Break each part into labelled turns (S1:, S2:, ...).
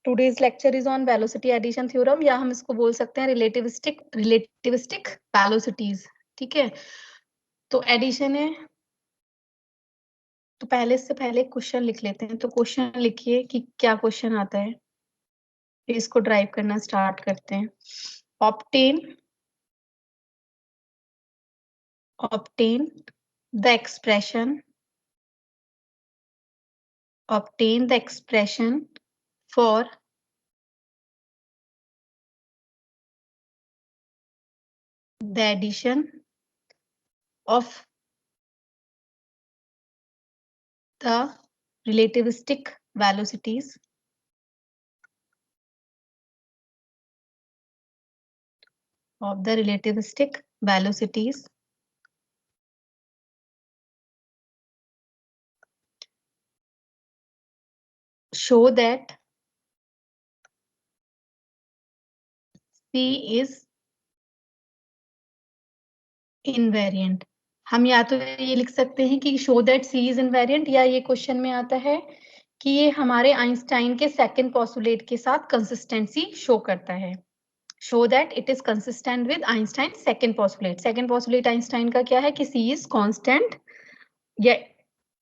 S1: Today's lecture is on velocity addition theorem, या हम इसको बोल सकते हैं रिलेटिविस्टिक वेलोसिटीज। ठीक है, तो एडिशन है, तो पहले से पहले क्वेश्चन लिख लेते हैं। तो क्वेश्चन लिखिए कि क्या क्वेश्चन आता है, फिर इसको ड्राइव करना स्टार्ट करते हैं। Obtain the expression for the addition of the relativistic velocities show that C is invariant। हम या तो ये लिख सकते हैं कि show that C is invariant, या ये क्वेश्चन में आता है कि ये हमारे आइंस्टाइन के सेकंड पोस्टुलेट के साथ कंसिस्टेंसी शो करता है। show that it is consistent with Einstein's second postulate। second postulate Einstein का क्या है कि C is constant या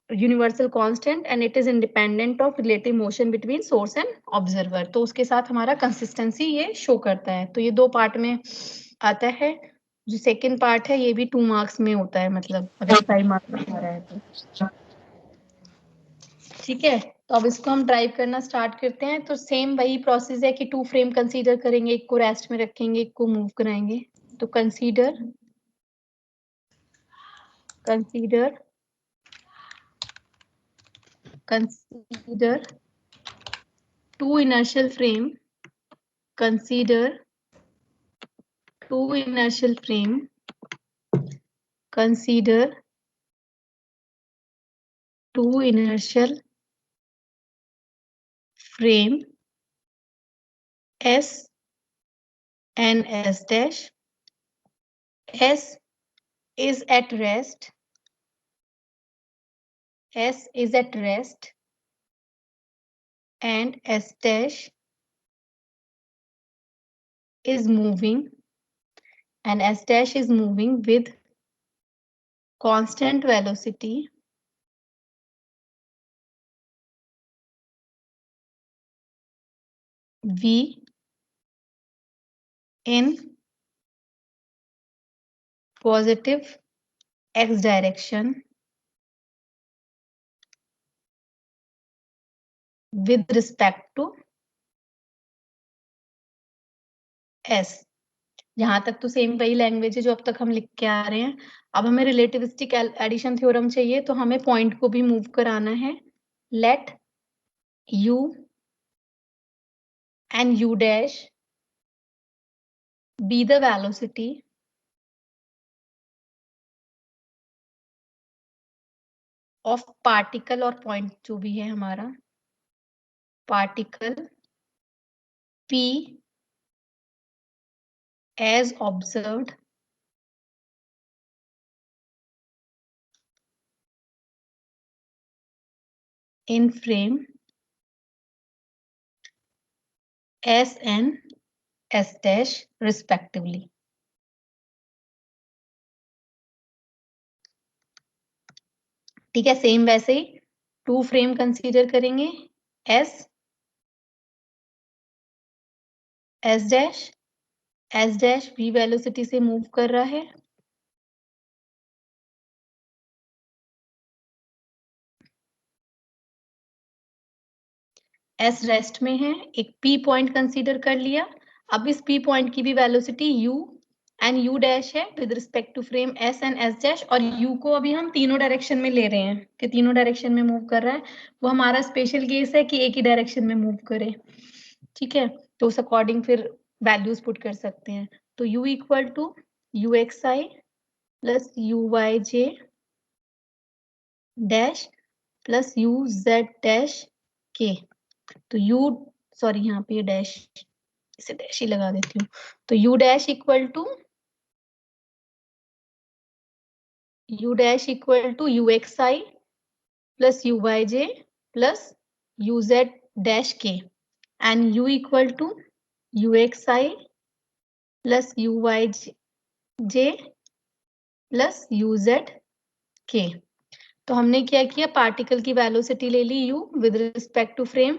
S1: universal constant and it is independent of relative motion between source and observer. तो उसके साथ हमारा कंसिस्टेंसी ये शो करता है। तो ये 2 पार्ट में आता है। जो सेकंड पार्ट है ये भी 2 मार्क्स में होता है, मतलब अगर 5 मार्क्स में आ रहा है तो। ठीक है, तो अब इसको हम ड्राइव करना स्टार्ट करते हैं। तो सेम वही प्रोसेस है कि 2 फ्रेम कंसीडर करेंगे, एक को रेस्ट में रखेंगे, एक को मूव कराएंगे। तो consider two inertial frame, consider two inertial frame S and S dash. S is at rest. S is at rest and S dash is moving, and S dash is moving with constant velocity V in positive x direction with respect to S। यहाँ तक तो same वही language है जो अब तक हम लिख के आ रहे हैं। अब हमें रिलेटिविस्टिक एडिशन थ्योरम चाहिए, तो हमें पॉइंट को भी मूव कराना है। Let u and u dash be the velocity of particle, और पॉइंट जो भी है हमारा particle p as observed in frame S and S dash respectively। ठीक है, सेम वैसे ही 2 फ्रेम कंसीडर करेंगे, S डैश v वेलोसिटी से मूव कर रहा है, S रेस्ट में है। एक P पॉइंट कंसीडर कर लिया। अब इस P पॉइंट की भी velocity U and U dash है with respect to frame S and S dash, और U को अभी हम तीनों डायरेक्शन में ले रहे हैं कि तीनों डायरेक्शन में मूव कर रहा है। वो हमारा स्पेशल केस है कि एक ही डायरेक्शन में मूव करे। ठीक है, तो उस अकॉर्डिंग फिर वैल्यूज पुट कर सकते हैं। तो U equal to UXI plus UYJ dash plus UZ dash K। तो सॉरी यहाँ पे डैश, इसे डैश ही लगा देती हूँ। तो U dash equal to UXI plus UYJ plus UZ dash K। And u equal to uxi plus uyj plus uzk। तो हमने क्या किया, पार्टिकल की वेलोसिटी ले ली u with respect to frame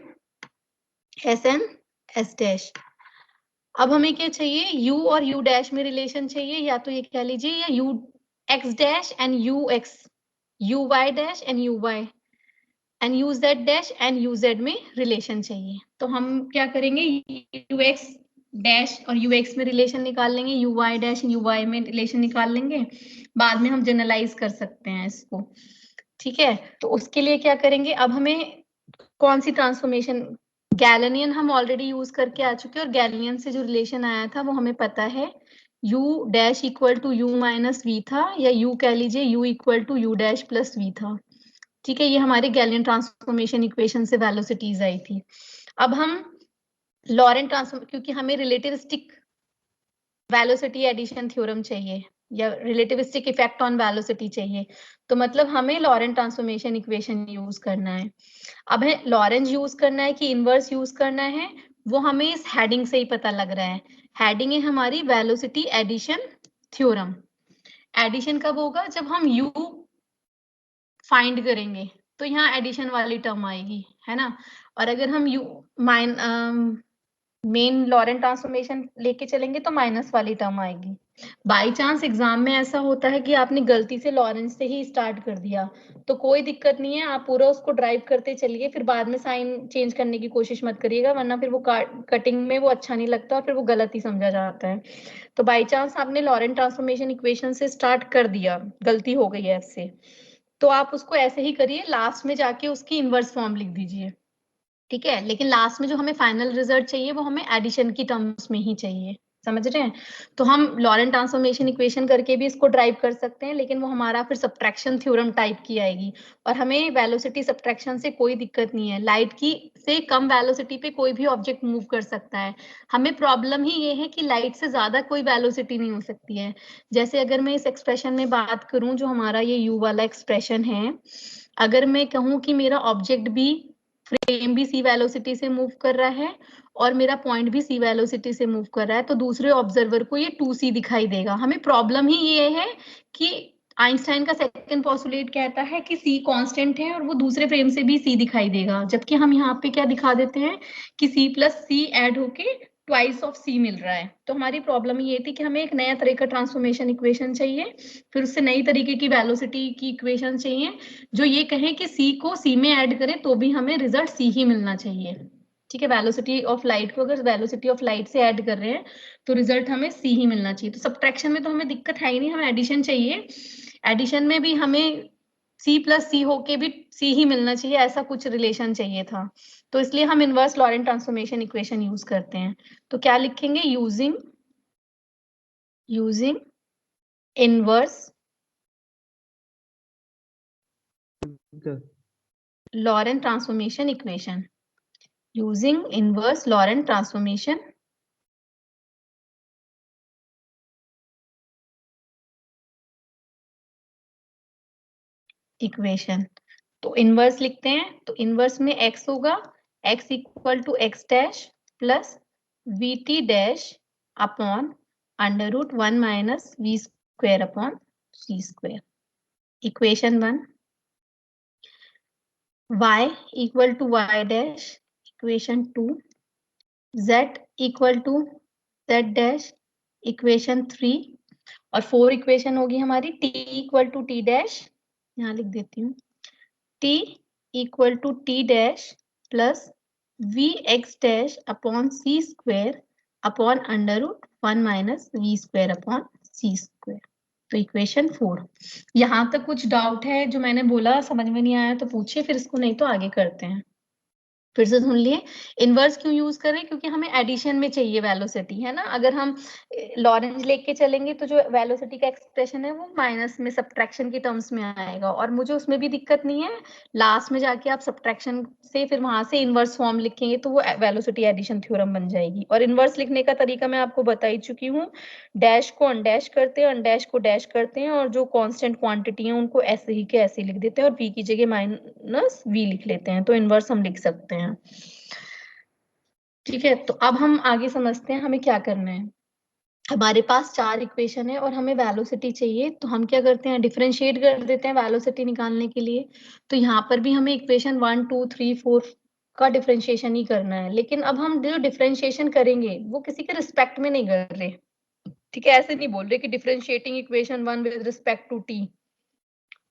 S1: s and s dash. अब हमें क्या चाहिए, u और u डैश में रिलेशन चाहिए, या तो ये कह लीजिए या u x dash and ux, uy dash and uy and uz dash and uz में रिलेशन चाहिए। तो हम क्या करेंगे, ux डैश और ux में रिलेशन निकाल लेंगे, uy डैश uy में रिलेशन निकाल लेंगे, बाद में हम जनरलाइज कर सकते हैं इसको। ठीक है, तो उसके लिए क्या करेंगे, अब हमें कौन सी ट्रांसफॉर्मेशन, गैलेनियन हम ऑलरेडी यूज करके आ चुके हैं और गैलेनियन से जो रिलेशन आया था वो हमें पता है, u dash equal to u minus v था, या u कह लीजिए u equal to u dash plus v था। ठीक है, ये हमारे गैलियन ट्रांसफॉर्मेशन इक्वेशन से वेलोसिटीज आई थी। अब हम लॉरेंट ट्रांसफॉर्म, क्योंकि हमें रिलेटिविस्टिक वेलोसिटी एडिशन थ्योरम चाहिए या रिलेटिविस्टिक इफेक्ट ऑन वेलोसिटी चाहिए, तो मतलब हमें लॉरेंट ट्रांसफॉर्मेशन इक्वेशन यूज करना है। अब है लॉरेंट यूज करना है कि इनवर्स यूज करना है, वो हमें इस हेडिंग से ही पता लग रहा है। हेडिंग है हमारी वेलोसिटी एडिशन थ्योरम। एडिशन कब होगा, जब हम u फाइंड करेंगे तो यहाँ एडिशन वाली टर्म आएगी, है ना। और अगर हम u मेन लॉरेंट ट्रांसफॉर्मेशन लेके चलेंगे तो माइनस वाली टर्म आएगी। बाई चांस एग्जाम में ऐसा होता है कि आपने गलती से लॉरेंट से ही स्टार्ट कर दिया, तो कोई दिक्कत नहीं है, आप पूरा उसको ड्राइव करते चलिए, फिर बाद में साइन चेंज करने की कोशिश मत करिएगा, वरना फिर वो कटिंग में वो अच्छा नहीं लगता और फिर वो गलत ही समझा जाता है। तो बाई चांस आपने लॉरेंट ट्रांसफॉर्मेशन इक्वेशन से स्टार्ट कर दिया, गलती हो गई है इससे, तो आप उसको ऐसे ही करिए, लास्ट में जाके उसकी इनवर्स फॉर्म लिख दीजिए। ठीक है, लेकिन लास्ट में जो हमें फाइनल रिजल्ट चाहिए वो हमें एडिशन की टर्म्स में ही चाहिए, समझ रहे हैं। तो हम लॉरेंट ट्रांसफॉर्मेशन इक्वेशन करके भी इसको ड्राइव कर सकते हैं, लेकिन वो हमारा फिर सब्ट्रैक्शन थ्योरम टाइप की आएगी, और हमें वेलोसिटी सब्ट्रैक्शन से कोई दिक्कत नहीं है, लाइट की से कम वेलोसिटी पे कोई भी ऑब्जेक्ट मूव कर सकता है। हमें प्रॉब्लम ही ये है कि लाइट से ज्यादा कोई वेलोसिटी नहीं हो सकती है। जैसे अगर मैं इस एक्सप्रेशन में बात करूं, जो हमारा ये u वाला एक्सप्रेशन है, अगर मैं कहूं कि मेरा ऑब्जेक्ट भी, फ्रेम भी सी वेलोसिटी से मूव कर रहा है और मेरा पॉइंट भी सी वेलोसिटी से मूव कर रहा है, तो दूसरे ऑब्जर्वर को ये 2c दिखाई देगा। हमें प्रॉब्लम ही ये है कि आइंस्टाइन का सेकंड पोस्टुलेट कहता है कि c कांस्टेंट है और वो दूसरे फ्रेम से भी c दिखाई देगा, जबकि हम यहाँ पे क्या दिखा देते हैं कि c प्लस c ऐड होके ट्वाइस ऑफ c मिल रहा है। तो हमारी प्रॉब्लम ये थी कि हमें एक नया तरह का ट्रांसफॉर्मेशन इक्वेशन चाहिए, फिर उससे नई तरीके की वेलोसिटी की इक्वेशन चाहिए, जो ये कहें कि c को c में ऐड करें तो भी हमें रिजल्ट c ही मिलना चाहिए। ठीक है, वेलोसिटी ऑफ लाइट को अगर वेलोसिटी ऑफ लाइट से ऐड कर रहे हैं तो रिजल्ट हमें c ही मिलना चाहिए। तो सब्ट्रैक्शन में तो हमें दिक्कत है ही नहीं, हमें एडिशन चाहिए, एडिशन में भी हमें c प्लस c होके भी c ही मिलना चाहिए, ऐसा कुछ रिलेशन चाहिए था। तो इसलिए हम inverse Lorentz transformation equation use करते हैं। तो क्या लिखेंगे, using inverse Laurent transformation equation, using inverse Laurent transformation equation। तो इनवर्स लिखते हैं, तो इनवर्स में x होगा, x equal to x dash plus v t dash upon under root 1 minus v square upon c square. Equation 1, y equal to y dash, equation 2, z equal to z dash, equation 3, और 4 equation होगी हमारी t equal to t dash, यहाँ लिख देती हूँ, t equal to t dash plus v x dash upon c square upon under root 1 minus v square upon c square. तो equation 4। यहाँ तक कुछ डाउट है जो मैंने बोला समझ में नहीं आया तो पूछिए, फिर इसको नहीं तो आगे करते हैं। फिर से सुन लिए, इनवर्स क्यों यूज कर रहे हैं, क्योंकि हमें एडिशन में चाहिए वेलोसिटी, है ना। अगर हम लॉरेंज लेके चलेंगे तो जो वेलोसिटी का एक्सप्रेशन है वो माइनस में सब्ट्रैक्शन की टर्म्स में आएगा, और मुझे उसमें भी दिक्कत नहीं है, लास्ट में जाके आप सब्ट्रैक्शन से फिर वहां से इनवर्स फॉर्म लिखेंगे तो वो वेलोसिटी एडिशन थ्योरम बन जाएगी। और इनवर्स लिखने का तरीका मैं आपको बता ही चुकी हूँ, डैश को अनडैश करते हैं, अनडैश को डैश करते हैं, और जो कांस्टेंट क्वांटिटी है उनको ऐसे ही के ऐसे लिख देते हैं, और v की जगह माइनस v लिख लेते हैं, तो इनवर्स हम लिख सकते हैं। ठीक है, तो अब हम आगे समझते हैं हमें क्या करना है। हमारे पास 4 इक्वेशन है और हमें वेलोसिटी चाहिए, तो हम क्या करते हैं, डिफरेंशिएट कर देते हैं वेलोसिटी निकालने के लिए। तो यहाँ पर भी हमें इक्वेशन 1, 2, 3, 4 का डिफरेंशिएशन ही करना है, लेकिन अब हम जो डिफरेंशिएशन करेंगे वो किसी के रिस्पेक्ट में नहीं कर रहे। ठीक है, ऐसे नहीं बोल रहे कि differentiating equation 1 with respect to t.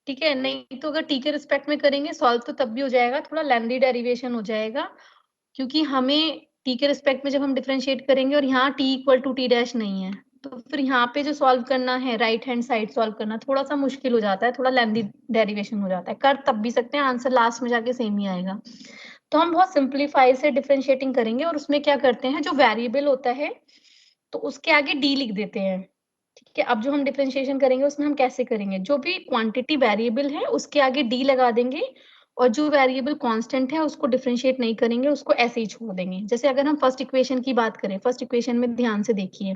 S1: ठीक है, नहीं तो अगर टी के रिस्पेक्ट में करेंगे सॉल्व तो तब भी हो जाएगा, थोड़ा लेंथी डेरिवेशन हो जाएगा, क्योंकि हमें टी के रिस्पेक्ट में जब हम डिफरेंशिएट करेंगे और यहाँ t equal to t dash नहीं है, तो फिर यहाँ पे जो सॉल्व करना है राइट हैंड साइड सॉल्व करना थोड़ा सा मुश्किल हो जाता है, थोड़ा लेंथी डेरिवेशन हो जाता है। कर तब भी सकते हैं, आंसर लास्ट में जाके सेम ही आएगा। तो हम बहुत सिंप्लीफाई से डिफरेंशिएटिंग करेंगे और उसमें क्या करते हैं, जो वेरिएबल होता है तो उसके आगे डी लिख देते हैं। ठीक है, अब जो हम डिफरेंशिएशन करेंगे उसमें हम कैसे करेंगे, जो भी क्वांटिटी वेरिएबल है उसके आगे डी लगा देंगे, और जो वेरिएबल कांस्टेंट है उसको डिफरेंशिएट नहीं करेंगे, उसको ऐसे ही छोड़ देंगे। जैसे अगर हम फर्स्ट इक्वेशन की बात करें, फर्स्ट इक्वेशन में ध्यान से देखिए।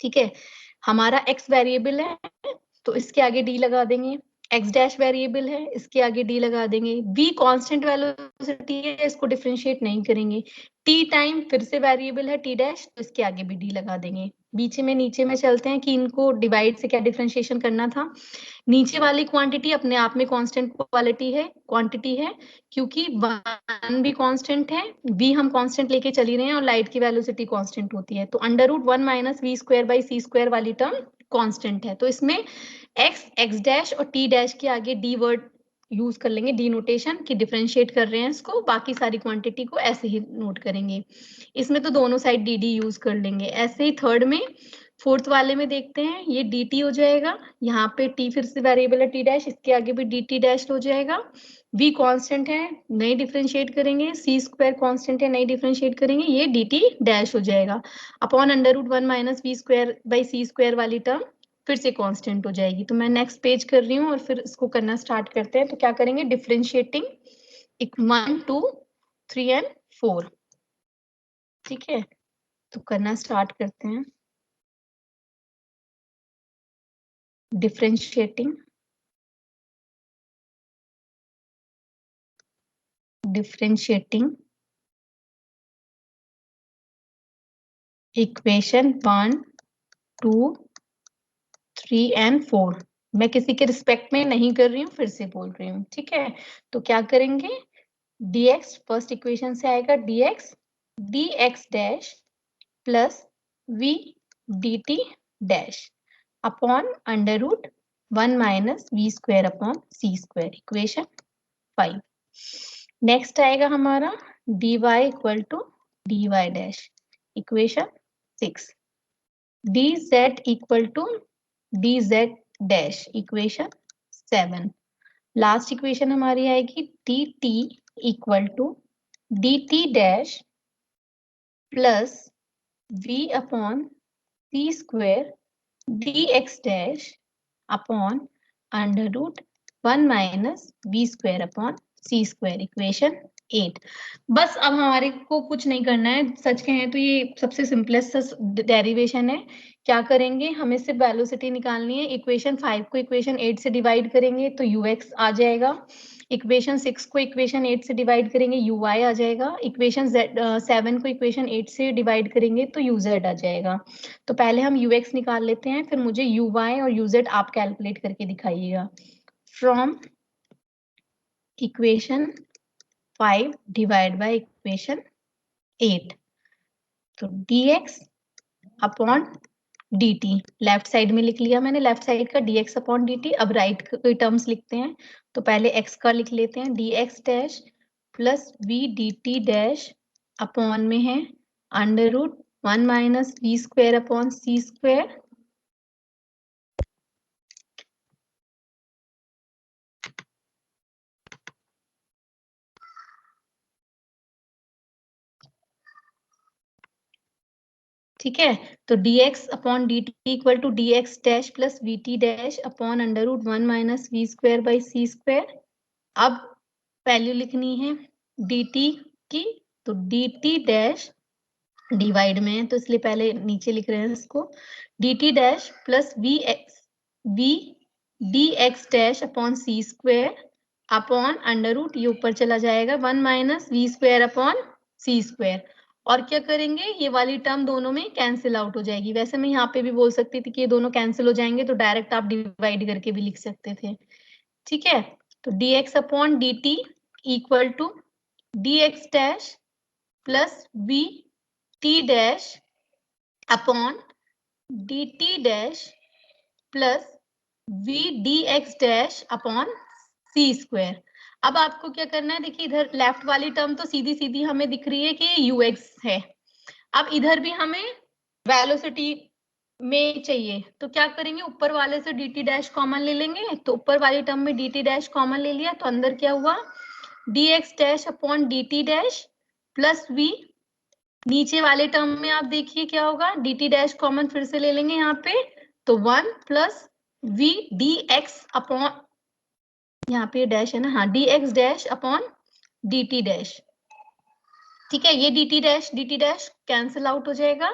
S1: ठीक है, हमारा x वेरिएबल है तो इसके आगे डी लगा देंगे, x डैश वेरिएबल है इसके आगे डी लगा देंगे, v कांस्टेंट वेलोसिटी है इसको डिफरेंशिएट नहीं करेंगे, t टाइम फिर से वेरिएबल है t डैश तो इसके आगे भी डी लगा देंगे। बीच में नीचे में चलते हैं कि इनको डिवाइड से क्या डिफरेंशिएशन करना था। नीचे वाली क्वांटिटी अपने आप में कांस्टेंट क्वांटिटी है, क्योंकि 1 भी कांस्टेंट है, v हम कांस्टेंट लेके चली रहे हैं और लाइट की वेलोसिटी कांस्टेंट होती है, तो under root 1 minus v square by c square वाली टर्म कांस्टेंट है। तो इसमें x डैश और t डैश के आगे d वर्ड यूज कर लेंगे, डी नोटेशन की डिफरेंशिएट कर रहे हैं इसको, बाकी सारी क्वांटिटी को ऐसे ही नोट करेंगे। इसमें तो दोनों साइड डी डी यूज कर लेंगे। ऐसे ही थर्ड में, फोर्थ वाले में देखते हैं, ये डी टी हो जाएगा, यहाँ पे t फिर से वेरिएबल है t डैश, इसके आगे भी डी टी डैश हो जाएगा। v कांस्टेंट है नहीं डिफरेंशिएट करेंगे, सी स्क्वायर कांस्टेंट है नहीं डिफरेंशिएट करेंगे, ये डी टी डैश हो जाएगा upon under root 1 minus v square by c square वाली टर्म फिर से कांस्टेंट हो जाएगी। तो मैं नेक्स्ट पेज कर रही हूँ और फिर इसको करना स्टार्ट करते हैं। तो क्या करेंगे, डिफरेंशिएटिंग 1, 2, 3 एंड 4। ठीक है, तो करना स्टार्ट करते हैं। Differentiating equation 1, 2, 3 and 4। मैं किसी के रिस्पेक्ट में नहीं कर रही हूँ, फिर से बोल रही हूँ। ठीक है, तो क्या करेंगे, dx फर्स्ट इक्वेशन से आएगा, dx dash plus v dt dash upon under root 1 minus v square upon c square, equation 5। Next आएगा हमारा dy equal to dy dash, equation 6। dz equal to dz dash, equation 7। Last equation हमारी आएगी dt equal to dt dash plus v upon c square dx dash upon under root 1 minus v square upon c square, equation 8। बस अब हमारे को कुछ नहीं करना है, सच कहें तो ये सबसे सिंपलेस्ट डेरिवेशन है। क्या करेंगे, हमें सिर्फ वेलोसिटी निकालनी है। इक्वेशन 5 को इक्वेशन 8 से डिवाइड करेंगे तो ux आ जाएगा, इक्वेशन 6 को इक्वेशन 8 से डिवाइड करेंगे uy आ जाएगा, इक्वेशन 7 को इक्वेशन 8 से डिवाइड करेंगे तो uz आ जाएगा। तो पहले हम ux निकाल लेते हैं, फिर मुझे uy और uz आप कैलकुलेट करके दिखाइएगा। From equation 5 divide by equation 8, तो dx upon dt left side में लिख लिया मैंने, लेफ्ट साइड का dx अपॉन dt। अब राइट के टर्म्स लिखते हैं, तो पहले x का लिख लेते हैं, dx dash plus v dt dash upon में है under root 1 minus v square upon c square. ठीक है, तो dx upon dt equal to dx dash plus vt dash upon under root 1 minus v square by c square. अब value लिखनी है dt की, तो dt डैश डिवाइड में है तो इसलिए पहले नीचे लिख रहे हैं इसको, dt dash plus v dx dash upon c square upon under root, ये ऊपर चला जाएगा 1 minus v square upon c square. और क्या करेंगे, ये वाली टर्म दोनों में कैंसिल आउट हो जाएगी। वैसे मैं यहाँ पे भी बोल सकती थी कि ये दोनों कैंसिल हो जाएंगे, तो डायरेक्ट आप डिवाइड करके भी लिख सकते थे। ठीक है, तो dx upon dt equal to dx dash plus v t dash upon dt dash plus v dx dash upon c square. अब आपको क्या करना है, देखिए इधर लेफ्ट वाली टर्म तो सीधी सीधी हमें दिख रही है कि ux है। अब इधर भी हमें वेलोसिटी में चाहिए, तो क्या करेंगे, ऊपर वाले से dt डैश कॉमन ले लेंगे। तो ऊपर वाली टर्म में dt डैश कॉमन ले लिया, तो अंदर क्या हुआ, dx dash upon dt dash plus v। नीचे वाले टर्म में आप देखिए क्या होगा, dt डैश कॉमन फिर से ले लेंगे यहाँ पे, तो 1 प्लस v dx अपॉन, यहाँ पे डैश है ना, हाँ, dx dash upon dt dash. ठीक है, ये dt डैश कैंसिल आउट हो जाएगा,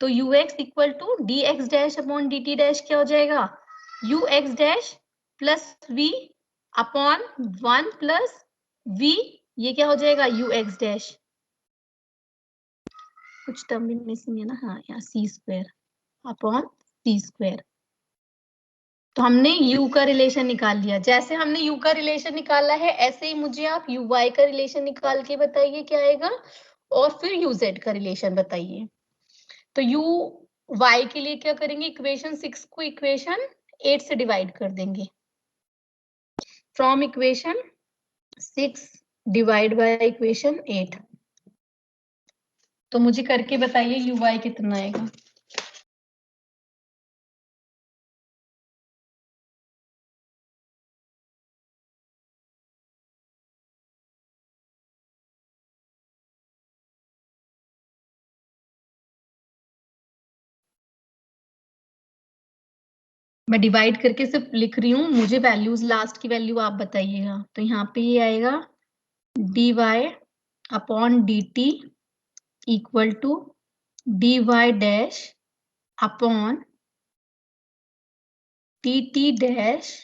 S1: तो ux equal to dx dash upon dt dash क्या हो जाएगा, ux dash plus v upon 1 plus v, ये क्या हो जाएगा, ux डैश। कुछ टर्म भी मिसिंग है ना, हाँ, यहाँ c square upon c square. तो हमने u का रिलेशन निकाल लिया। जैसे हमने u का रिलेशन निकाला है, ऐसे ही मुझे आप uy का रिलेशन निकाल के बताइए क्या आएगा, और फिर uz का रिलेशन बताइए। तो uy के लिए क्या करेंगे, इक्वेशन 6 को इक्वेशन 8 से डिवाइड कर देंगे। From equation 6 divide by equation 8। तो मुझे करके बताइए uy कितना आएगा। मैं डिवाइड करके सिर्फ लिख रही हूँ, मुझे वैल्यूज लास्ट की वैल्यू आप बताइएगा। तो यहाँ पे ये आएगा dy upon dt equal to dy dash upon dt dash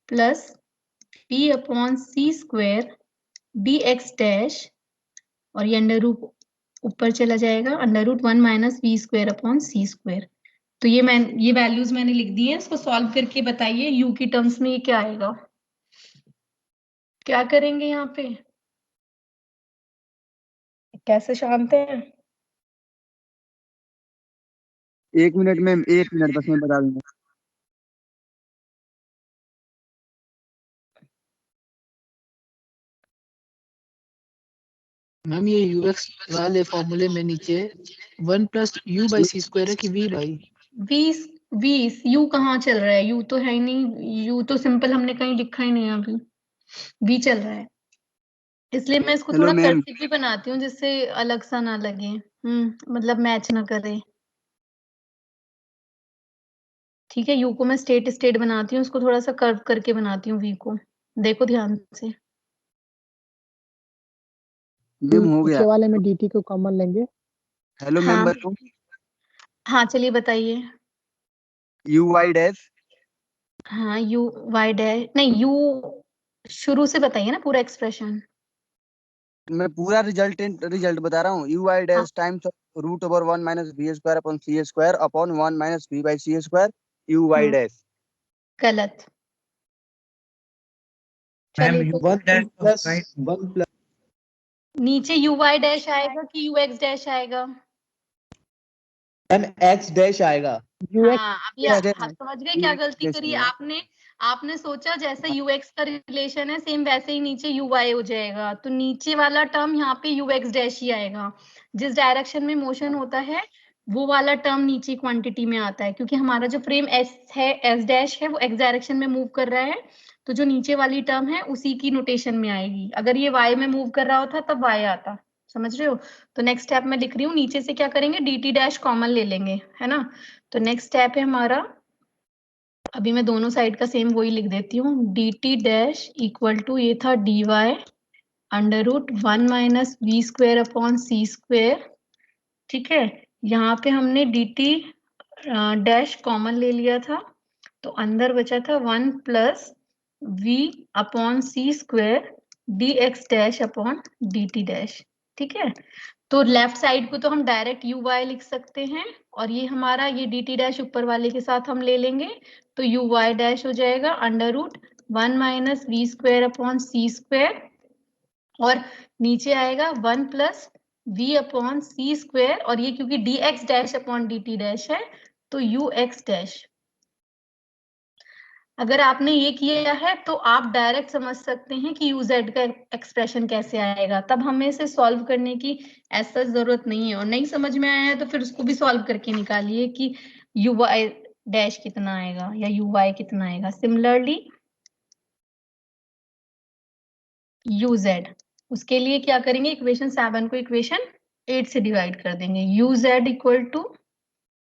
S1: plus p upon c square dx dash, और ये अंडर रूट ऊपर चला जाएगा, under root 1 minus v square upon c square. तो ये वैल्यूज मैंने लिख दी है, इसको सॉल्व करके बताइए u की टर्म्स में ये क्या आएगा। क्या करेंगे यहाँ पे, कैसे शांत हैं।
S2: 1 मिनट में, 1 मिनट बस मैं बता दूंगा।
S3: मैम ये यूएक्स वाले फॉर्मूले में नीचे 1 plus u by c square है कि वी बाई,
S1: वी यू कहाँ चल रहा है, यू तो है ही नहीं, यू तो सिंपल हमने कहीं लिखा ही नहीं है अभी, वी चल रहा है। इसलिए मैं इसको
S2: हेलो
S1: थोड़ा
S2: मैम।
S1: कर्सिव भी बनाती हूँ, जिससे अलग सा ना लगे, मतलब मैच ना करे। ठीक है, यू को मैं स्टेट स्टेट बनाती हूँ, उसको थोड़ा सा कर्व करके बनाती हूँ वी को, देखो ध्यान से।
S2: मैम हो गया।
S3: नीचे वाले में dt को कॉमन लेंगे।
S2: हेलो मैम,
S1: हाँ
S2: बताऊं।
S1: हाँ, चलिए बताइए।
S2: U y dash.
S1: हाँ, यू वाई डैश नहीं, यू शुरू से बताइए ना पूरा एक्सप्रेशन।
S2: मैं पूरा रिजल्ट बता रहा हूँ। यू वाई
S1: हाँ,
S2: dash times root over 1 minus b square upon c square upon 1 minus b by c square u y
S1: हाँ,
S2: डैश।
S1: गलत।
S4: मैम
S1: चलिए
S4: यू
S1: तो
S3: प्लस
S4: राइट।
S3: 1 प्लस
S1: नीचे यू वाई डैश आएगा कि यू एक्स डैश आएगा।
S3: M x dash आएगा।
S1: हाँ, अब
S2: यू
S1: हाँ, समझ गए क्या गलती
S2: डैश
S1: करी आपने। आपने सोचा जैसा यूएक्स का रिलेशन है सेम वैसे ही नीचे यू वाई हो जाएगा, तो नीचे वाला टर्म यहाँ पे यू एक्स डैश ही आएगा। जिस डायरेक्शन में मोशन होता है वो वाला टर्म नीचे क्वांटिटी में आता है, क्योंकि हमारा जो फ्रेम एस है, एस डैश है, वो एक्स डायरेक्शन में मूव कर रहा है, तो जो नीचे वाली टर्म है उसी की नोटेशन में आएगी। अगर ये वाई में मूव कर रहा होता तब वाई आता, समझ रहे हो। तो नेक्स्ट स्टेप में लिख रही हूँ, नीचे से क्या करेंगे, डी टी डैश कॉमन ले लेंगे, है ना। तो नेक्स्ट स्टेप है हमारा, अभी मैं दोनों साइड का सेम वही लिख देती हूँ, d t dash equal to, ये था d y under root 1 minus v square upon c square. ठीक है, यहाँ पे हमने डी टी डैश कॉमन ले लिया था, तो अंदर बचा था 1 plus v upon c square d x dash upon d t dash. ठीक है, तो लेफ्ट साइड को तो हम डायरेक्ट यू वाई लिख सकते हैं, और ये हमारा ये डी टी डैश ऊपर वाले के साथ हम ले लेंगे, तो यू वाई डैश हो जाएगा under root 1 minus v square upon c square, और नीचे आएगा 1 plus v upon c square, और ये क्योंकि d x dash upon d t dash है तो यू एक्स डैश। अगर आपने ये किया है तो आप डायरेक्ट समझ सकते हैं कि यू जेड का एक्सप्रेशन कैसे आएगा, तब हमें इसे सॉल्व करने की ऐसा जरूरत नहीं है। और नहीं समझ में आया है तो फिर उसको भी सॉल्व करके निकालिए कि यू वाई डैश कितना आएगा या यू वाई कितना आएगा। सिमिलरली यू जेड, उसके लिए क्या करेंगे, इक्वेशन 7 को इक्वेशन 8 से डिवाइड कर देंगे। U z equal to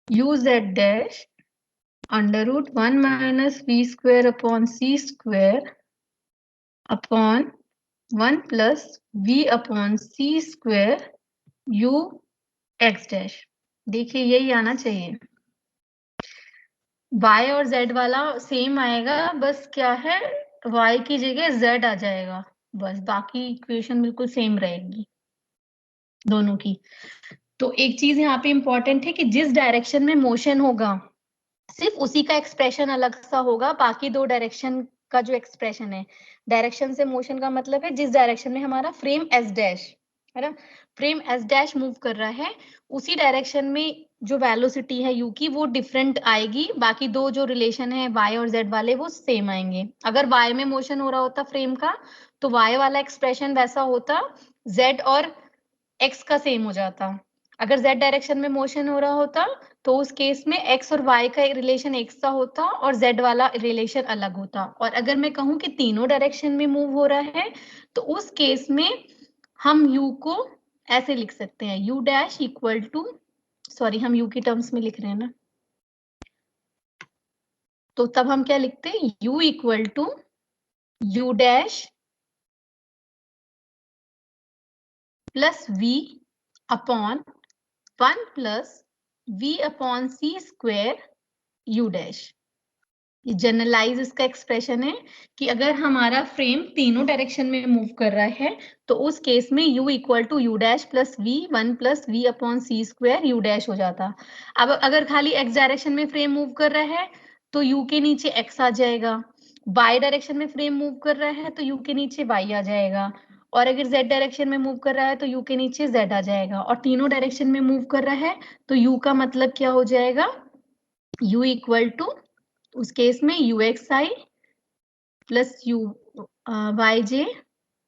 S1: u z dash under root 1 minus v square upon c square upon 1 plus v upon c square u x dash. देखिए यही आना चाहिए, y और z वाला सेम आएगा, बस क्या है y की जगह z आ जाएगा, बस बाकी इक्वेशन बिल्कुल सेम रहेगी दोनों की। तो एक चीज यहाँ पे इंपॉर्टेंट है कि जिस डायरेक्शन में मोशन होगा सिर्फ उसी का एक्सप्रेशन अलग सा होगा, बाकी दो डायरेक्शन का जो एक्सप्रेशन है, डायरेक्शन से मोशन का मतलब है जिस डायरेक्शन में हमारा फ्रेम एस डैश है ना, फ्रेम एस डैश मूव कर रहा है उसी डायरेक्शन में जो वेलोसिटी है यू की वो डिफरेंट आएगी, बाकी दो जो रिलेशन है वाई और जेड वाले वो सेम आएंगे। अगर वाई में मोशन हो रहा होता फ्रेम का तो वाई वाला एक्सप्रेशन वैसा होता, जेड और एक्स का सेम हो जाता। अगर z डायरेक्शन में मोशन हो रहा होता तो उस केस में x और y का रिलेशन एक सा होता और z वाला रिलेशन अलग होता। और अगर मैं कहूं कि तीनों डायरेक्शन में मूव हो रहा है तो उस केस में हम u को ऐसे लिख सकते हैं, u dash equal to, sorry हम u की टर्म्स में लिख रहे हैं ना, तो तब हम क्या लिखते हैं, u equal to u dash plus v upon 1 plus v upon c square u dash. ये जनरलाइज इसका एक्सप्रेशन है कि अगर हमारा फ्रेम तीनों डायरेक्शन में मूव कर रहा है तो उस केस में u equal to u dash plus v 1 plus v upon c square u dash हो जाता। अब अगर खाली x डायरेक्शन में फ्रेम मूव कर रहा है तो u के नीचे x आ जाएगा, y डायरेक्शन में फ्रेम मूव कर रहा है तो u के नीचे y आ जाएगा, और अगर z डायरेक्शन में मूव कर रहा है तो u के नीचे z आ जाएगा, और तीनों डायरेक्शन में मूव कर रहा है तो u का मतलब क्या हो जाएगा, u इक्वल टू उस केस में u x i plus u y j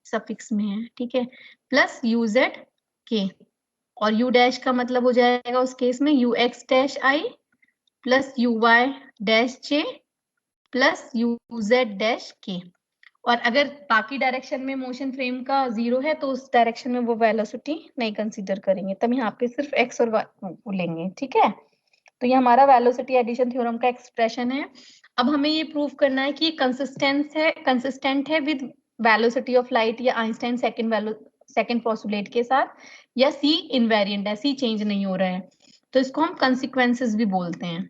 S1: suffix में है, ठीक है, प्लस यू जेड के, और यू डैश का मतलब हो जाएगा उस केस में u x dash i plus u y dash j plus u z dash k. और अगर बाकी डायरेक्शन में मोशन फ्रेम का 0 है तो उस डायरेक्शन में वो वेलोसिटी नहीं कंसीडर करेंगे, तब यहाँ पे सिर्फ x और y लेंगे, ठीक है। तो ये हमारा वेलोसिटी एडिशन थ्योरम का एक्सप्रेशन है। अब हमें ये प्रूव करना है कि ये कंसिस्टेंट है विद वेलोसिटी ऑफ लाइट या आइंस्टाइन सेकंड पोस्टुलेट के साथ, या सी इनवेरिएंट है, सी चेंज नहीं हो रहा है, तो इसको हम कंसिक्वेंसेस भी बोलते हैं।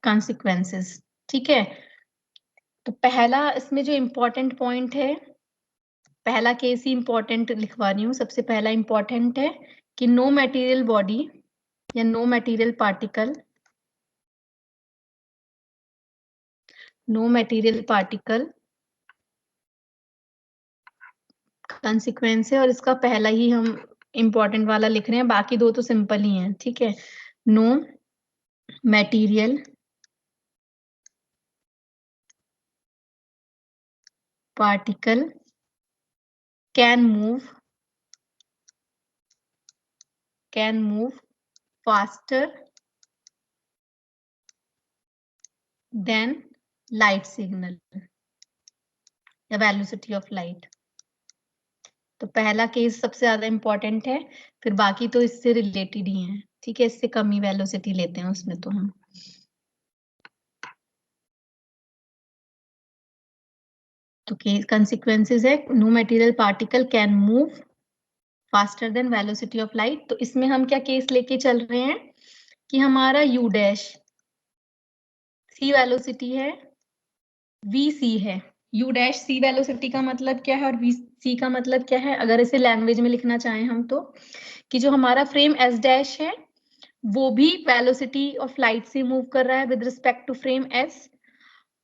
S1: कंसिक्वेंसेस, ठीक है। तो पहला इसमें जो इम्पोर्टेंट पॉइंट है, पहला केस ही इंपॉर्टेंट लिखवा रही हूँ, सबसे पहला इंपॉर्टेंट है कि नो मटेरियल बॉडी या no material particle, no material particle consequence है, और इसका पहला ही हम इंपॉर्टेंट वाला लिख रहे हैं, बाकी दो तो सिंपल ही हैं, ठीक है। No material particle can move faster than light signal या वेलोसिटी ऑफ लाइट। तो पहला केस सबसे ज्यादा इंपॉर्टेंट है, फिर बाकी तो इससे रिलेटेड ही हैं, ठीक है, इससे कम ही वेलोसिटी लेते हैं उसमें तो हम। तो केस कंसिक्वेंसेस है no material particle can move faster than velocity of light. तो इसमें हम क्या केस लेके चल रहे हैं कि हमारा यू डैश सी वेलोसिटी है, वी सी है, यू डैश सी वेलोसिटी का मतलब क्या है और वी सी का मतलब क्या है, अगर इसे लैंग्वेज में लिखना चाहें हम तो, कि जो हमारा फ्रेम एस डैश है वो भी वेलोसिटी ऑफ लाइट से मूव कर रहा है with respect to frame S,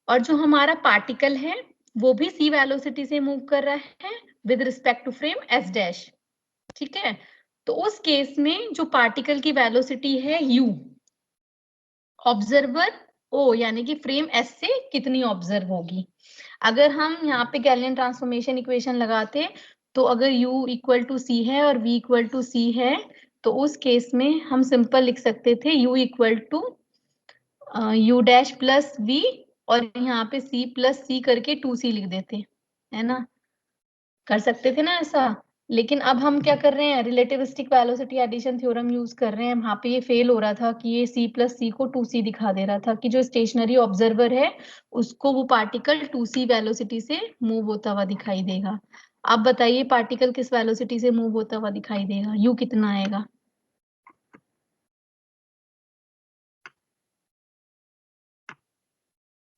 S1: और जो हमारा पार्टिकल है वो भी सी वेलोसिटी से मूव कर रहा है with respect to frame S dash. ठीक है, तो उस केस में जो पार्टिकल की वेलोसिटी है यू, ऑब्जर्वर ओ यानी कि फ्रेम एस से कितनी ऑब्जर्व होगी। अगर हम यहाँ पे गैलियन ट्रांसफॉर्मेशन इक्वेशन लगाते तो अगर u इक्वल टू सी है और v इक्वल टू सी है तो उस केस में हम सिंपल लिख सकते थे u equal to u dash plus v और यहाँ पे c प्लस सी करके 2c लिख देते, है ना, कर सकते थे ना ऐसा। लेकिन अब हम क्या कर रहे हैं, relativistic velocity addition theorem use कर रहे हैं। वहां पे ये फेल हो रहा था कि ये c प्लस सी को 2c दिखा दे रहा था कि जो स्टेशनरी ऑब्जर्वर है उसको वो पार्टिकल 2c वेलोसिटी से मूव होता हुआ दिखाई देगा। अब बताइए पार्टिकल किस वेलोसिटी से मूव होता हुआ दिखाई देगा, u कितना आएगा।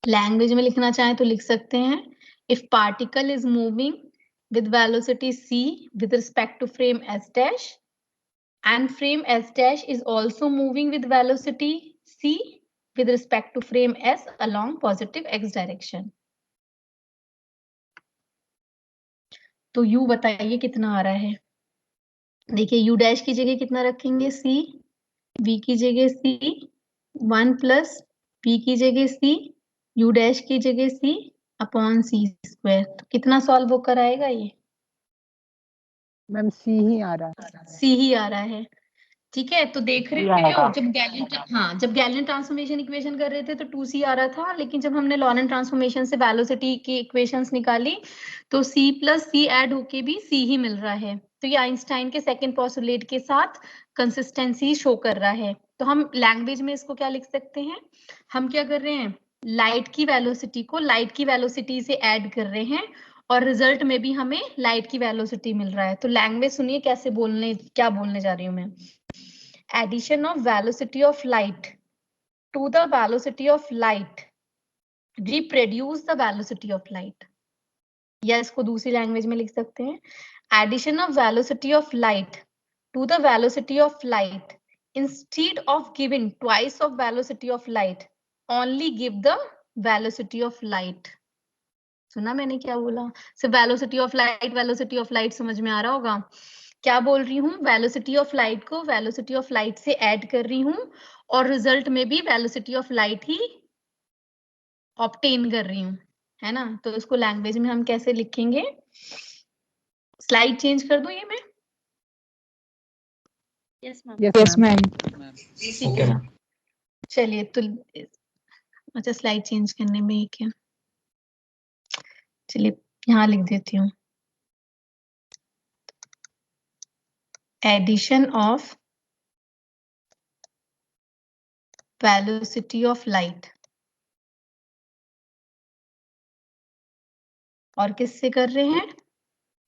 S1: लैंग्वेज में लिखना चाहें तो लिख सकते हैं, if particle is moving with velocity c with respect to frame s dash and frame s dash is also moving with velocity c with respect to frame s along positive x direction। तो u बताइए कितना आ रहा है। देखिए u dash की जगह कितना रखेंगे c, v की जगह c, 1 प्लस p की जगह c, u डैश की जगह c अपॉन c स्क्वायर। तो कितना सॉल्व होकर आएगा ये,
S3: मैम सी ही आ रहा है।
S1: c ही आ रहा है। ठीक है, तो देख रहे हो जब गैलियन ट्रांसफॉर्मेशन इक्वेशन कर रहे थे तो 2c आ रहा था, लेकिन जब हमने लॉरेंट ट्रांसफॉर्मेशन से वेलोसिटी की इक्वेशंस निकाली तो c प्लस सी ऐड होके भी c ही मिल रहा है। तो ये आइंस्टाइन के सेकंड पोस्टुलेट के साथ कंसिस्टेंसी शो कर रहा है। तो हम लैंग्वेज में इसको क्या लिख सकते हैं, हम क्या कर रहे हैं, लाइट की वेलोसिटी को लाइट की वेलोसिटी से ऐड कर रहे हैं और रिजल्ट में भी हमें लाइट की वेलोसिटी मिल रहा है। तो लैंग्वेज सुनिए कैसे क्या बोलने जा रही हूँ मैं, addition of velocity of light to the velocity of light reproduce the velocity of light, या इसको दूसरी लैंग्वेज में लिख सकते हैं, addition of velocity of light to the velocity of light instead of giving twice of velocity of light only give the velocity of light। सुना मैंने क्या बोला, सिर्फ वेलोसिटी ऑफ लाइट समझ में आ रहा होगा। क्या बोल रही हूँ, वेलोसिटी ऑफ लाइट को वेलोसिटी ऑफ लाइट से ऐड कर रही हूँ और रिजल्ट में भी velocity of light he obtain कर रही हूँ, है ना। तो इसको लैंग्वेज में हम कैसे लिखेंगे, स्लाइड चेंज कर दूं ये मैं।
S3: Yes ma'am.
S1: ठीक है, चलिए तो अच्छा स्लाइड चेंज करने में क्या, चलिए यहाँ लिख देती हूँ, addition of velocity of light, और किससे कर रहे हैं,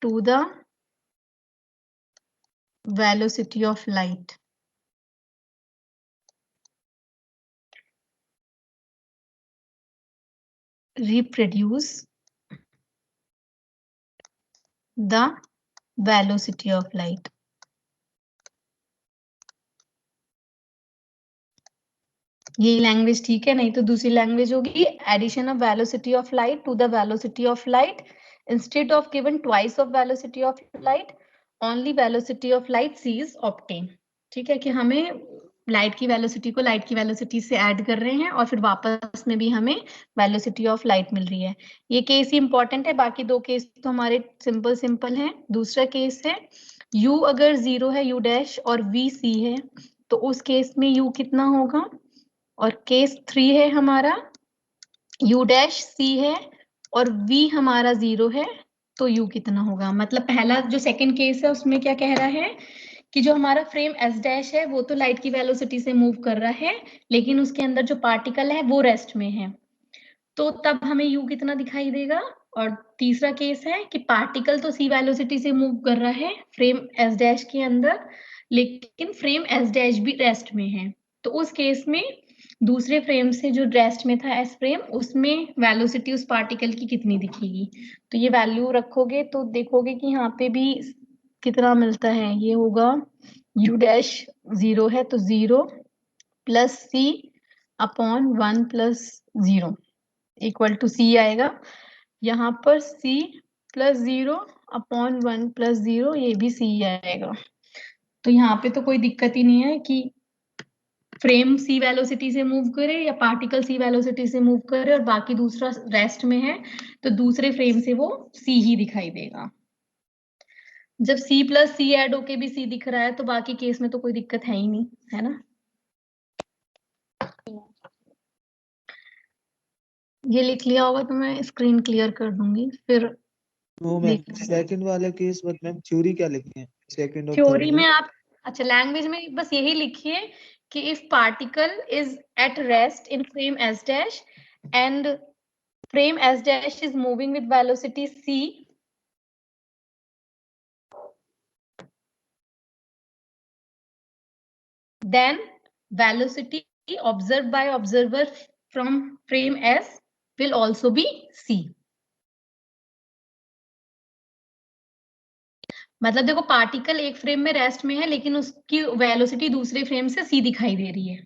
S1: to the velocity of light. reproduce the velocity of light। ये लैंग्वेज ठीक है, नहीं तो दूसरी लैंग्वेज होगी addition of velocity of light to the velocity of light instead of given twice of velocity of light only velocity of light c is obtain. ठीक है, कि हमें लाइट की वेलोसिटी को लाइट की वेलोसिटी से ऐड कर रहे हैं और फिर वापस में भी हमें वेलोसिटी ऑफ लाइट मिल रही है। ये केस ही इंपॉर्टेंट है, बाकी दो केस तो हमारे सिंपल हैं। दूसरा केस है u अगर 0 है, u डैश और v c है, तो उस केस में u कितना होगा, और केस 3 है हमारा u डैश c है और v हमारा 0 है, तो u कितना होगा। मतलब पहला जो सेकंड केस है उसमें क्या कह रहा है कि जो हमारा फ्रेम s डैश है वो तो लाइट की वेलोसिटी से मूव कर रहा है, लेकिन उसके अंदर जो पार्टिकल है वो रेस्ट में है, तो तब हमें u कितना दिखाई देगा। और तीसरा केस है कि पार्टिकल तो c वेलोसिटी से मूव कर रहा है फ्रेम s डैश के अंदर, लेकिन फ्रेम s डैश भी रेस्ट में है, तो उस केस में दूसरे फ्रेम से जो रेस्ट में था एस फ्रेम, उसमें वेलोसिटी उस पार्टिकल की कितनी दिखेगी। तो ये वैल्यू रखोगे तो देखोगे कि यहाँ पे भी कितना मिलता है। ये होगा u डैश 0 है तो 0 plus c upon 1 plus 0 equal to c आएगा। यहाँ पर c प्लस 0 अपॉन 1 प्लस 0 ये भी c आएगा। तो यहाँ पे तो कोई दिक्कत ही नहीं है कि फ्रेम सी वेलोसिटी से मूव करे या पार्टिकल सी वेलोसिटी से मूव करे और बाकी दूसरा रेस्ट में है तो दूसरे फ्रेम से वो सी ही दिखाई देगा। जब सी प्लस सी ऐड होके भी सी दिख रहा है तो बाकी केस में तो कोई दिक्कत है ही नहीं, है ना। ये लिख लिया होगा तो मैं स्क्रीन क्लियर कर दूंगी फिर।
S4: सेकंड वाले केस में मैम थ्योरी क्या लिखी है सेकंड और
S1: थ्योरी
S4: थर्ड
S1: में आप अच्छा लैंग्वेज में बस यही लिखिए कि if particle is at rest in frame S dash and frame S dash is moving with velocity c, then velocity observed by observer from frame S will also be c। मतलब देखो particle एक frame में rest में है लेकिन उसकी velocity दूसरे frame से c दिखाई दे रही है।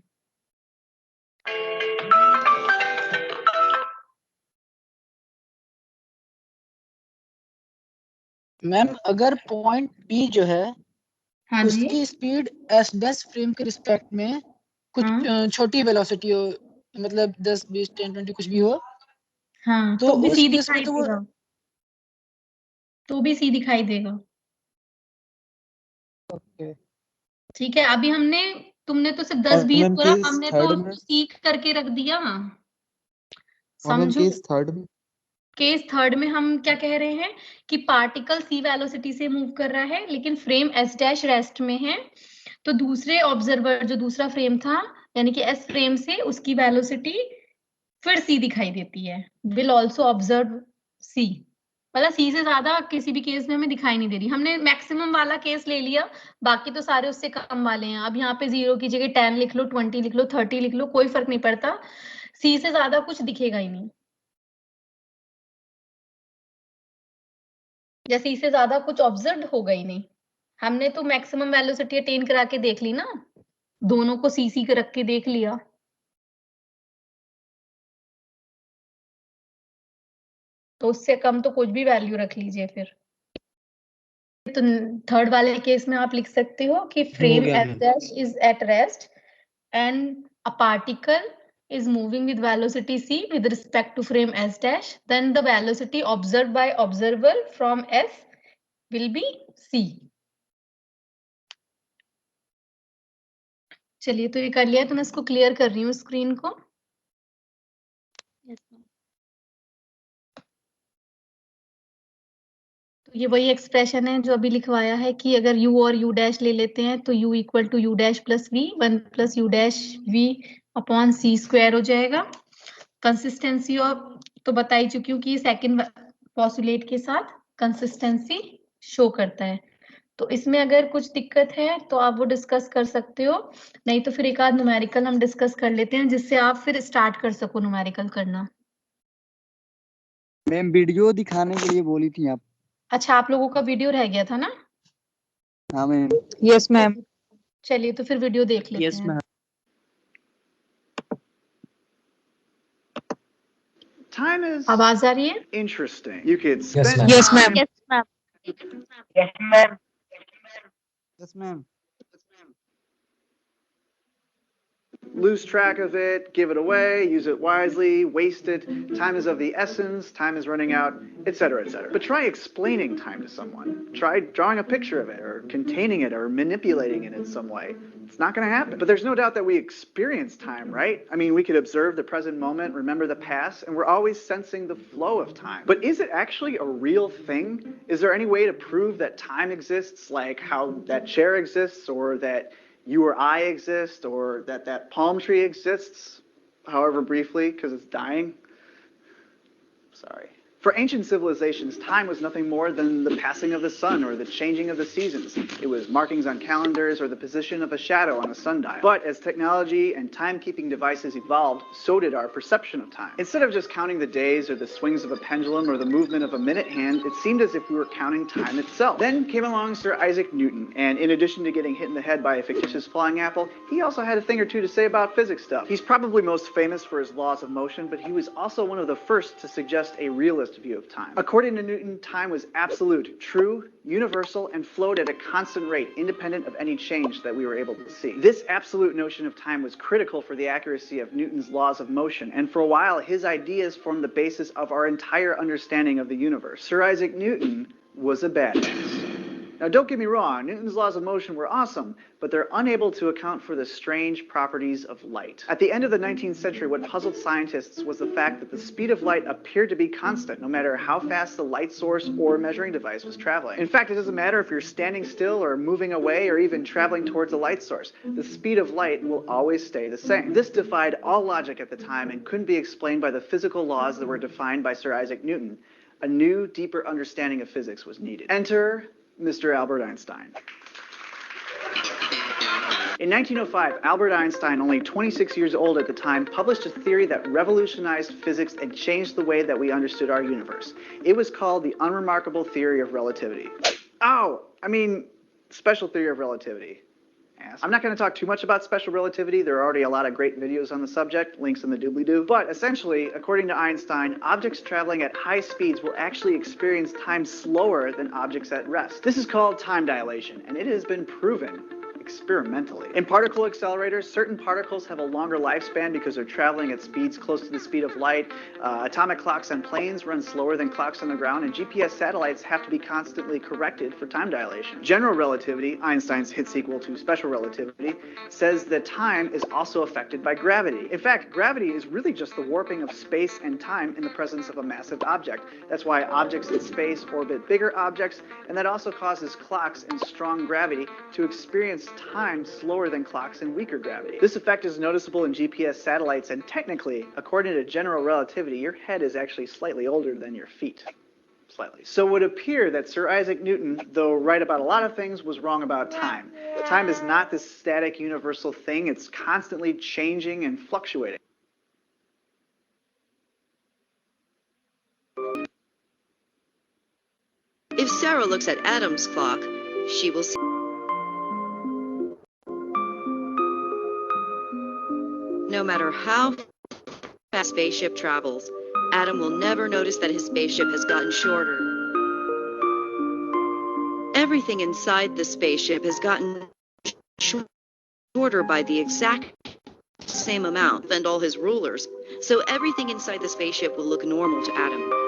S3: मैम अगर पॉइंट बी जो है
S1: हाँ जी,
S3: उसकी स्पीड एस डैश फ्रेम के रिस्पेक्ट में कुछ
S1: हाँ,
S3: छोटी वेलोसिटी हो, मतलब 10 20 10 20 कुछ भी हो,
S1: हाँ
S3: तो
S1: तो भी
S3: उस
S1: c
S3: केस में
S1: दिखाई
S3: तो वो
S1: देगा, तो भी c दिखाई देगा। ठीक है, अभी तुमने तो सिर्फ 10-20
S4: मैम
S1: बोला,
S4: केस
S1: हमने तो
S4: थर्ड
S1: उसको
S4: में
S1: सीख करके रख दिया।
S4: और मैम
S1: समझो,
S4: केस थर्ड में
S1: केस थर्ड में हम क्या कह रहे हैं कि पार्टिकल सी वेलोसिटी से मूव कर रहा है लेकिन फ्रेम एस डैश रेस्ट में है, तो दूसरे ऑब्जर्वर जो दूसरा फ्रेम था यानी कि एस फ्रेम से उसकी वेलोसिटी फिर सी दिखाई देती है, विल ऑल्सो ऑब्जर्व सी। मतलब सी से ज्यादा किसी भी केस में हमें दिखाई नहीं दे रही। हमने मैक्सिमम वाला केस ले लिया, बाकी तो सारे उससे कम वाले हैं। अब यहाँ पे 0 की जगह 10 लिख लो, 20 लिख लो, 30 लिख लो, कोई फर्क नहीं पड़ता, सी से ज्यादा कुछ दिखेगा ही नहीं। जैसे इससे ज्यादा कुछ ऑब्जर्व होगा ही नहीं। हमने तो मैक्सिमम वेलोसिटी अटेन करा के देख ली ना, दोनों को सीसी के रख के देख लिया। तो उससे कम तो कुछ भी वैल्यू रख लीजिए फिर। तो थर्ड वाले केस में आप लिख सकते हो कि फ्रेम
S4: गया
S1: F
S4: ma'am.
S1: Dash is at rest and a particle is moving with velocity c with respect to frame s dash, then the velocity observed by observer from s will be c। चलिए, तो ये कर लिया, तो मैं इसको clear कर रही हूँ स्क्रीन को। तो ये वही एक्सप्रेशन है जो अभी लिखवाया है कि अगर u और u डैश ले लेते हैं तो u equal to u dash plus v, 1 plus u dash v upon c square हो जाएगा। कंसिस्टेंसी और तो बता ही चुकी हूँ कि सेकंड पॉस्टुलेट के साथ कंसिस्टेंसी शो करता है। तो इसमें अगर कुछ दिक्कत है तो आप वो डिस्कस कर सकते हो, नहीं तो फिर एक आध न्यूमेरिकल हम डिस्कस कर लेते हैं जिससे आप फिर स्टार्ट कर सको न्यूमेरिकल करना।
S2: मैम वीडियो दिखाने के लिए बोली थी आप।
S1: अच्छा, आप लोगों का वीडियो रह गया था ना।
S2: हाँ मैम।
S5: Yes ma'am.
S1: चलिए तो फिर वीडियो देख लेते हैं।
S6: Time is
S1: आवाज आ रही है?
S6: interesting. You could spend
S5: yes
S6: time,
S5: ma'am.
S2: Yes ma'am.
S6: lose track of it, give it away, use it wisely, waste it. Time is of the essence, time is running out, etc., etc. But try explaining time to someone. Try drawing a picture of it or containing it or manipulating it in some way. It's not going to happen. But there's no doubt that we experience time, right? I mean, we could observe the present moment, remember the past, and we're always sensing the flow of time. But is it actually a real thing? Is there any way to prove that time exists, like how that chair exists or that you or I exist, or that palm tree exists, however briefly, because it's dying? Sorry. For ancient civilizations, time was nothing more than the passing of the sun or the changing of the seasons. It was markings on calendars or the position of a shadow on a sundial. But as technology and timekeeping devices evolved, so did our perception of time. Instead of just counting the days or the swings of a pendulum or the movement of a minute hand, it seemed as if we were counting time itself. Then came along Sir Isaac Newton, and in addition to getting hit in the head by a fictitious flying apple, he also had a thing or two to say about physics stuff. He's probably most famous for his laws of motion, but he was also one of the first to suggest a realist view of time. According to Newton, time was absolute, true, universal, and flowed at a constant rate, independent of any change that we were able to see. This absolute notion of time was critical for the accuracy of Newton's laws of motion, and for a while, his ideas formed the basis of our entire understanding of the universe. Sir Isaac Newton was a badass. Now, don't get me wrong, Newton's laws of motion were awesome, but they're unable to account for the strange properties of light. At the end of the 19th century, what puzzled scientists was the fact that the speed of light appeared to be constant, no matter how fast the light source or measuring device was traveling. In fact, it doesn't matter if you're standing still or moving away or even traveling towards a light source. The speed of light will always stay the same. This defied all logic at the time and couldn't be explained by the physical laws that were defined by Sir Isaac Newton. A new, deeper understanding of physics was needed. Enter Mr. Albert Einstein. In 1905, Albert Einstein, only 26 years old at the time, published a theory that revolutionized physics and changed the way that we understood our universe. It was called the unremarkable theory of relativity. Special theory of relativity. I'm not going to talk too much about special relativity. There are already a lot of great videos on the subject, links in the doobly-doo. But essentially, according to Einstein, objects traveling at high speeds will actually experience time slower than objects at rest. This is called time dilation, and it has been proven experimentally. In particle accelerators, certain particles have a longer lifespan because they're traveling at speeds close to the speed of light. Atomic clocks on planes run slower than clocks on the ground, and GPS satellites have to be constantly corrected for time dilation. General relativity, Einstein's hit sequel to special relativity, says that time is also affected by gravity. In fact, gravity is really just the warping of space and time in the presence of a massive object. That's why objects in space orbit bigger objects, and that also causes clocks in strong gravity to experience time slower than clocks in weaker gravity. This effect is noticeable in GPS satellites, and technically, according to general relativity, your head is actually slightly older than your feet. Slightly. So it would appear that Sir Isaac Newton, though right about a lot of things, was wrong about time. Time is not this static universal thing. It's constantly changing and fluctuating.
S5: If Sarah looks at Adam's clock, she will see. No matter how fast spaceship travels, Adam will never notice that his spaceship has gotten shorter. Everything inside the spaceship has gotten shorter by the exact same amount, and all his rulers. So everything inside the spaceship will look normal to Adam.